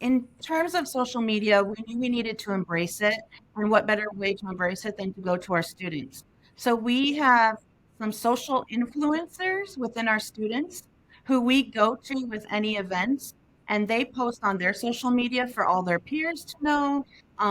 In terms of social media, we knew we needed to embrace it. And what better way to embrace it than to go to our students? So we have some social influencers within our students who we go to with any events, and they post on their social media for all their peers to know.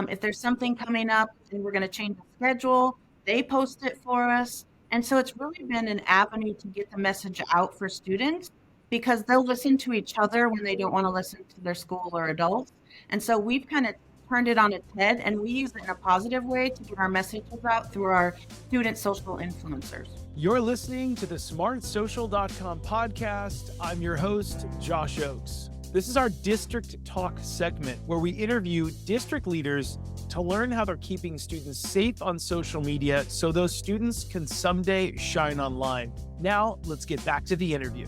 If there's something coming up and we're going to change the schedule, they post it for us. And so it's really been an avenue to get the message out for students because they'll listen to each other when they don't want to listen to their school or adults. And so we've kind of turned it on its head and we use it in a positive way to get our messages out through our student social influencers. You're listening to the smartsocial.com podcast. I'm your host, Josh Ochs. This is our District Talk segment where we interview district leaders to learn how they're keeping students safe on social media so those students can someday shine online. Now, let's get back to the interview.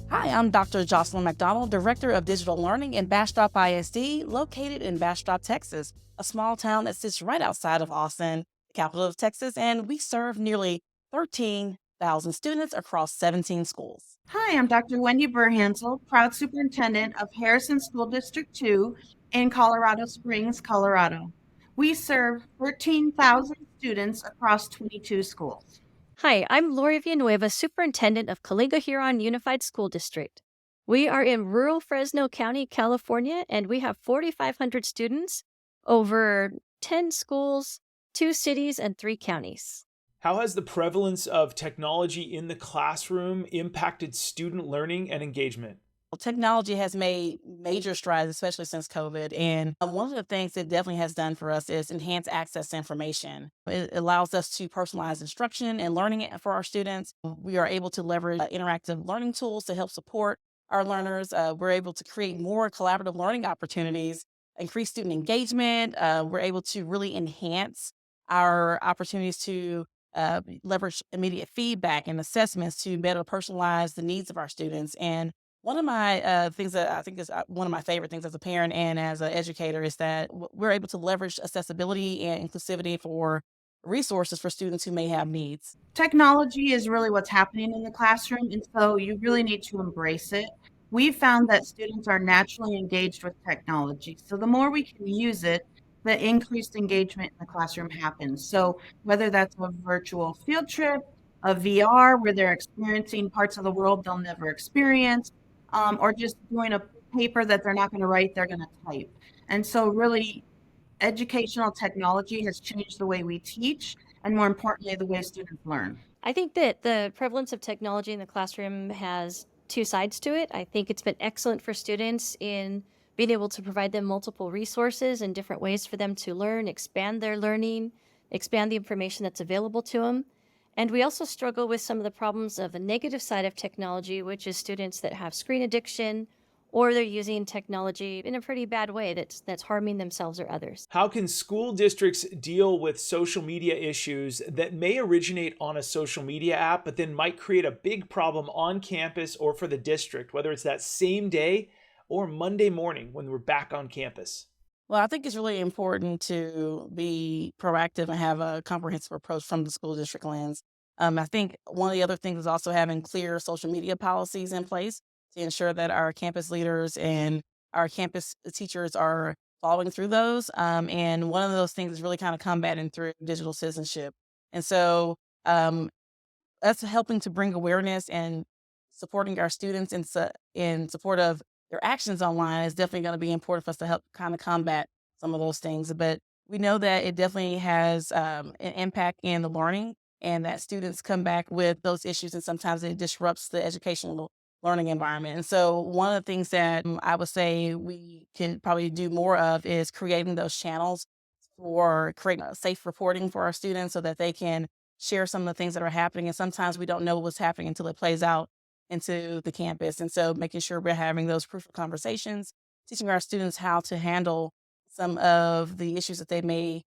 Hi, I'm Dr. Jocelyn McDonald, Director of Digital Learning in Bastrop ISD, located in Bastrop, Texas, a small town that sits right outside of Austin, the capital of Texas, and we serve nearly 13,000 students across 17 schools. Hi, I'm Dr. Wendy Birhanzel, proud superintendent of Harrison School District 2 in Colorado Springs, Colorado. We serve 13,000 students across 22 schools. Hi, I'm Lori Villanueva, Superintendent of Caolinga-Huron Unified School District. We are in rural Fresno County, California, and we have 4,500 students, over 10 schools, 2 cities, and 3 counties. How has the prevalence of technology in the classroom impacted student learning and engagement? Technology has made major strides, especially since COVID. And one of the things it definitely has done for us is enhance access to information. It allows us to personalize instruction and learning for our students. We are able to leverage interactive learning tools to help support our learners. We're able to create more collaborative learning opportunities, increase student engagement. We're able to really enhance our opportunities to leverage immediate feedback and assessments to better personalize the needs of our students. And one of my things that I think is one of my favorite things as a parent and as an educator is that we're able to leverage accessibility and inclusivity for resources for students who may have needs. Technology is really what's happening in the classroom, and so you really need to embrace it. We've found that students are naturally engaged with technology. So the more we can use it, the increased engagement in the classroom happens. So whether that's a virtual field trip, a VR where they're experiencing parts of the world they'll never experience, or just doing a paper that they're not going to write, they're going to type. And so really, educational technology has changed the way we teach, and more importantly, the way students learn. I think that the prevalence of technology in the classroom has 2 sides to it. I think it's been excellent for students in being able to provide them multiple resources and different ways for them to learn, expand their learning, expand the information that's available to them. And we also struggle with some of the problems of a negative side of technology, which is students that have screen addiction or they're using technology in a pretty bad way that's harming themselves or others. How can school districts deal with social media issues that may originate on a social media app, but then might create a big problem on campus or for the district, whether it's that same day or Monday morning when we're back on campus? Well, I think it's really important to be proactive and have a comprehensive approach from the school district lens. I think one of the other things is also having clear social media policies in place to ensure that our campus leaders and our campus teachers are following through those. And one of those things is really kind of combating through digital citizenship. And so that's helping to bring awareness and supporting our students in support of their actions online is definitely going to be important for us to help kind of combat some of those things. But we know that it definitely has an impact in the learning and that students come back with those issues and sometimes it disrupts the educational learning environment. And so one of the things that I would say we can probably do more of is creating those channels for creating safe reporting for our students so that they can share some of the things that are happening. And sometimes we don't know what's happening until it plays out into the campus. And so making sure we're having those crucial conversations, teaching our students how to handle some of the issues that they may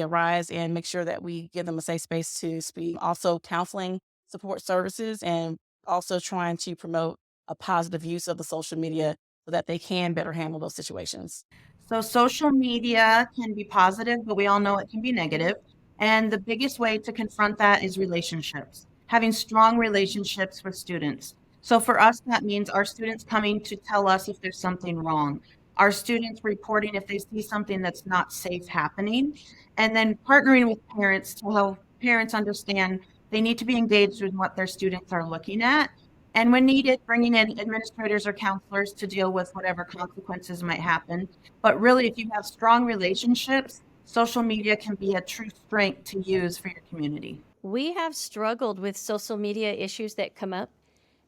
arise and make sure that we give them a safe space to speak. Also counseling support services and also trying to promote a positive use of the social media so that they can better handle those situations. So social media can be positive, but we all know it can be negative. And the biggest way to confront that is relationships, having strong relationships with students. So for us, that means our students coming to tell us if there's something wrong, our students reporting if they see something that's not safe happening, and then partnering with parents to help parents understand they need to be engaged with what their students are looking at. And when needed, bringing in administrators or counselors to deal with whatever consequences might happen. But really, if you have strong relationships, social media can be a true strength to use for your community. We have struggled with social media issues that come up,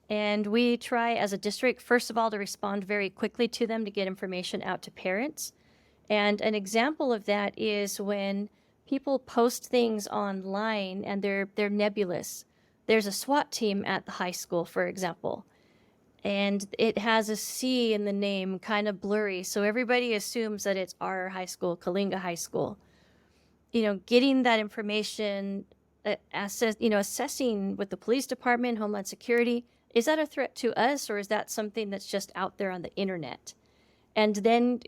and we try as a district, first of all, to respond very quickly to them to get information out to parents. And an example of that is when people post things online and they're nebulous. There's a SWAT team at the high school, for example, and it has a C in the name, kind of blurry, so everybody assumes that it's our high school, Caolinga High School. Getting that information, assessing with the police department, Homeland Security, is that a threat to us, or is that something that's just out there on the internet? And then,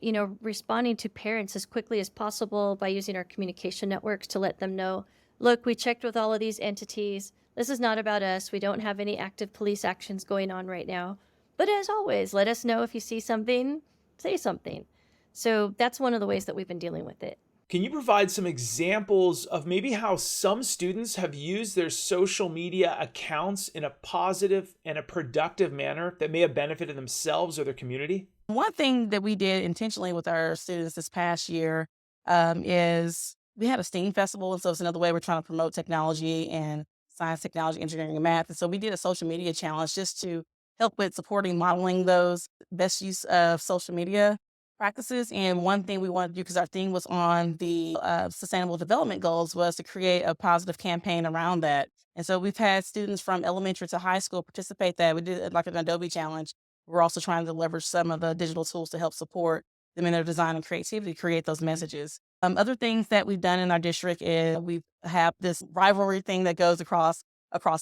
responding to parents as quickly as possible by using our communication networks to let them know, look, we checked with all of these entities. This is not about us. We don't have any active police actions going on right now. But as always, let us know if you see something, say something. So that's one of the ways that we've been dealing with it. Can you provide some examples of maybe how some students have used their social media accounts in a positive and a productive manner that may have benefited themselves or their community? One thing that we did intentionally with our students this past year is we had a STEAM festival. And so it's another way we're trying to promote technology and science, technology, engineering, and math. And so we did a social media challenge just to help with supporting modeling those best use of social media practices. And one thing we wanted to do, because our theme was on the sustainable development goals, was to create a positive campaign around that. And so we've had students from elementary to high school participate that. We did like an Adobe challenge. We're also trying to leverage some of the digital tools to help support them in their design and creativity to create those messages. Other things that we've done in our district is we have this rivalry thing that goes across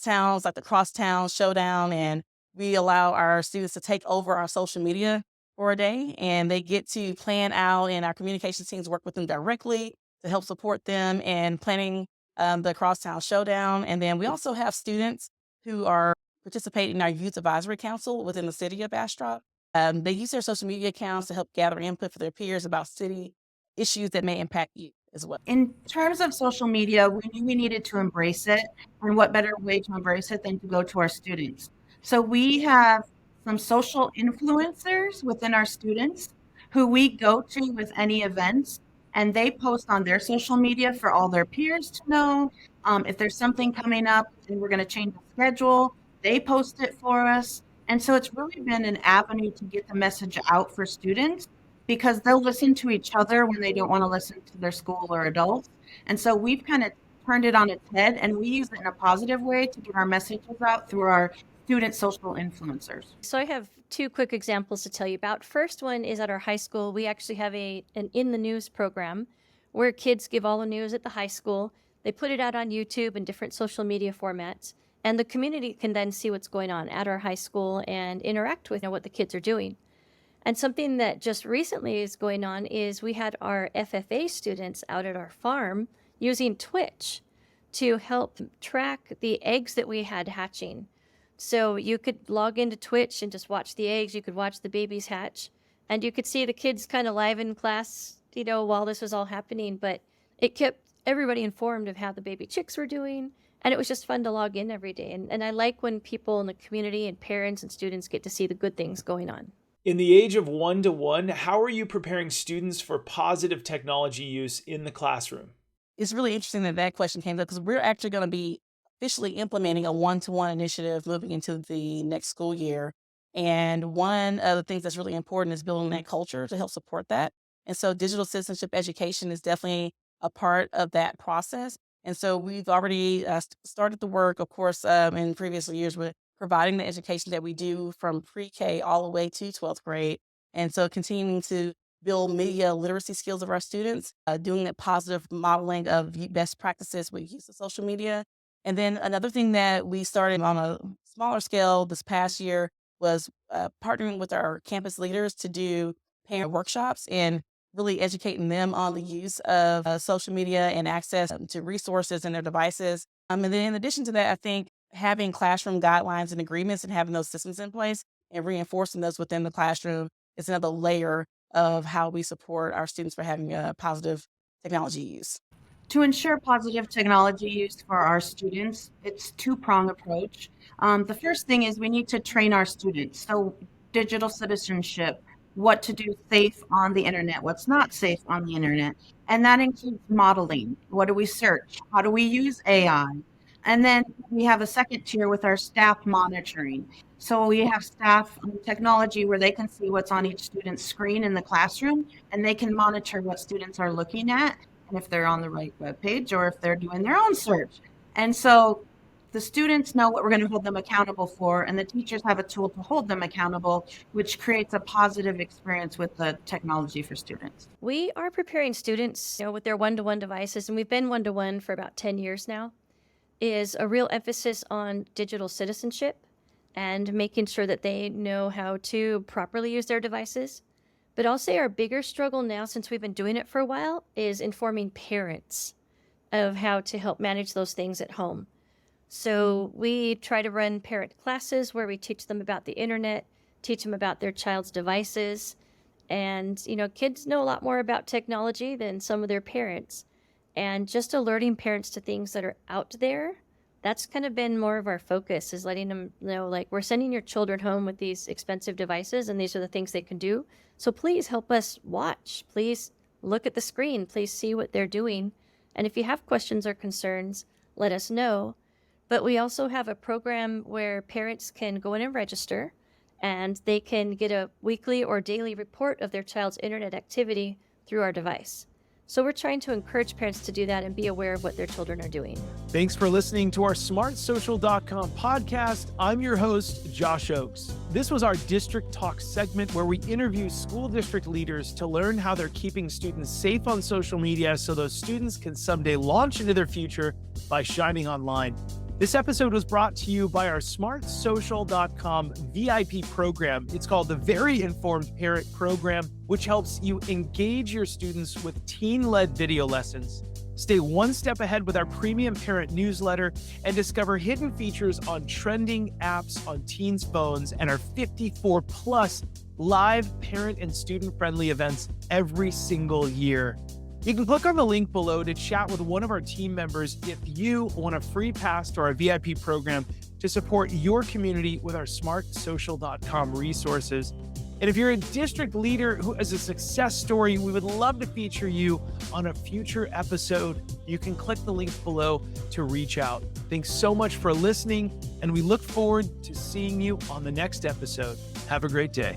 towns, like the Crosstown Showdown, and we allow our students to take over our social media for a day, and they get to plan out, and our communications teams work with them directly to help support them in planning the Crosstown Showdown. And then we also have students who are participating in our Youth Advisory Council within the city of Bastrop. They use their social media accounts to help gather input for their peers about city issues that may impact youth as well. In terms of social media, we knew we needed to embrace it, and what better way to embrace it than to go to our students. So we have some social influencers within our students who we go to with any events, and they post on their social media for all their peers to know. If there's something coming up and we're going to change the schedule, they post it for us. And so it's really been an avenue to get the message out for students, because they'll listen to each other when they don't want to listen to their school or adults. And so we've kind of turned it on its head, and we use it in a positive way to get our messages out through our student social influencers. So I have two quick examples to tell you about. First one is at our high school. We actually have an In the News program where kids give all the news at the high school. They put it out on YouTube and different social media formats, and the community can then see what's going on at our high school and interact with what the kids are doing. And something that just recently is going on is we had our FFA students out at our farm using Twitch to help track the eggs that we had hatching. So you could log into Twitch and just watch the eggs. You could watch the babies hatch, and you could see the kids kind of live in class, while this was all happening. But it kept everybody informed of how the baby chicks were doing, and it was just fun to log in every day. And I like when people in the community and parents and students get to see the good things going on. In the age of one-to-one, how are you preparing students for positive technology use in the classroom? It's really interesting that question came up, because we're actually going to be officially implementing a one-to-one initiative moving into the next school year. And one of the things that's really important is building that culture to help support that. And so digital citizenship education is definitely a part of that process. And so we've already started the work, of course, in previous years with providing the education that we do from pre-K all the way to 12th grade. And so continuing to build media literacy skills of our students, doing that positive modeling of best practices with use of social media. And then another thing that we started on a smaller scale this past year was partnering with our campus leaders to do parent workshops and really educating them on the use of social media and access to resources and their devices. And then in addition to that, I think having classroom guidelines and agreements and having those systems in place and reinforcing those within the classroom is another layer of how we support our students for having a positive technology use. To ensure positive technology use for our students, it's two-prong approach. The first thing is we need to train our students. So digital citizenship, what to do safe on the internet, what's not safe on the internet. And that includes modeling. What do we search? How do we use AI? And then we have a second tier with our staff monitoring. So we have staff technology where they can see what's on each student's screen in the classroom, and they can monitor what students are looking at, and if they're on the right web page or if they're doing their own search. And so the students know what we're going to hold them accountable for, and the teachers have a tool to hold them accountable, which creates a positive experience with the technology for students. We are preparing students, with their one-to-one devices, and we've been one-to-one for about 10 years now, is a real emphasis on digital citizenship and making sure that they know how to properly use their devices. But I'll say our bigger struggle now, since we've been doing it for a while, is informing parents of how to help manage those things at home. So we try to run parent classes where we teach them about the internet, teach them about their child's devices. And, kids know a lot more about technology than some of their parents. And just alerting parents to things that are out there, that's kind of been more of our focus, is letting them know, like, we're sending your children home with these expensive devices and these are the things they can do. So please help us watch. Please look at the screen. Please see what they're doing. And if you have questions or concerns, let us know. But we also have a program where parents can go in and register, and they can get a weekly or daily report of their child's internet activity through our device. So we're trying to encourage parents to do that and be aware of what their children are doing. Thanks for listening to our smartsocial.com podcast. I'm your host, Josh Ochs. This was our District Talk segment where we interview school district leaders to learn how they're keeping students safe on social media so those students can someday launch into their future by shining online. This episode was brought to you by our smartsocial.com VIP program. It's called the Very Informed Parent Program, which helps you engage your students with teen-led video lessons. Stay one step ahead with our premium parent newsletter and discover hidden features on trending apps on teens' phones and our 54 plus live parent and student-friendly events every single year. You can click on the link below to chat with one of our team members if you want a free pass to our VIP program to support your community with our smartsocial.com resources. And if you're a district leader who has a success story, we would love to feature you on a future episode. You can click the link below to reach out. Thanks so much for listening, and we look forward to seeing you on the next episode. Have a great day.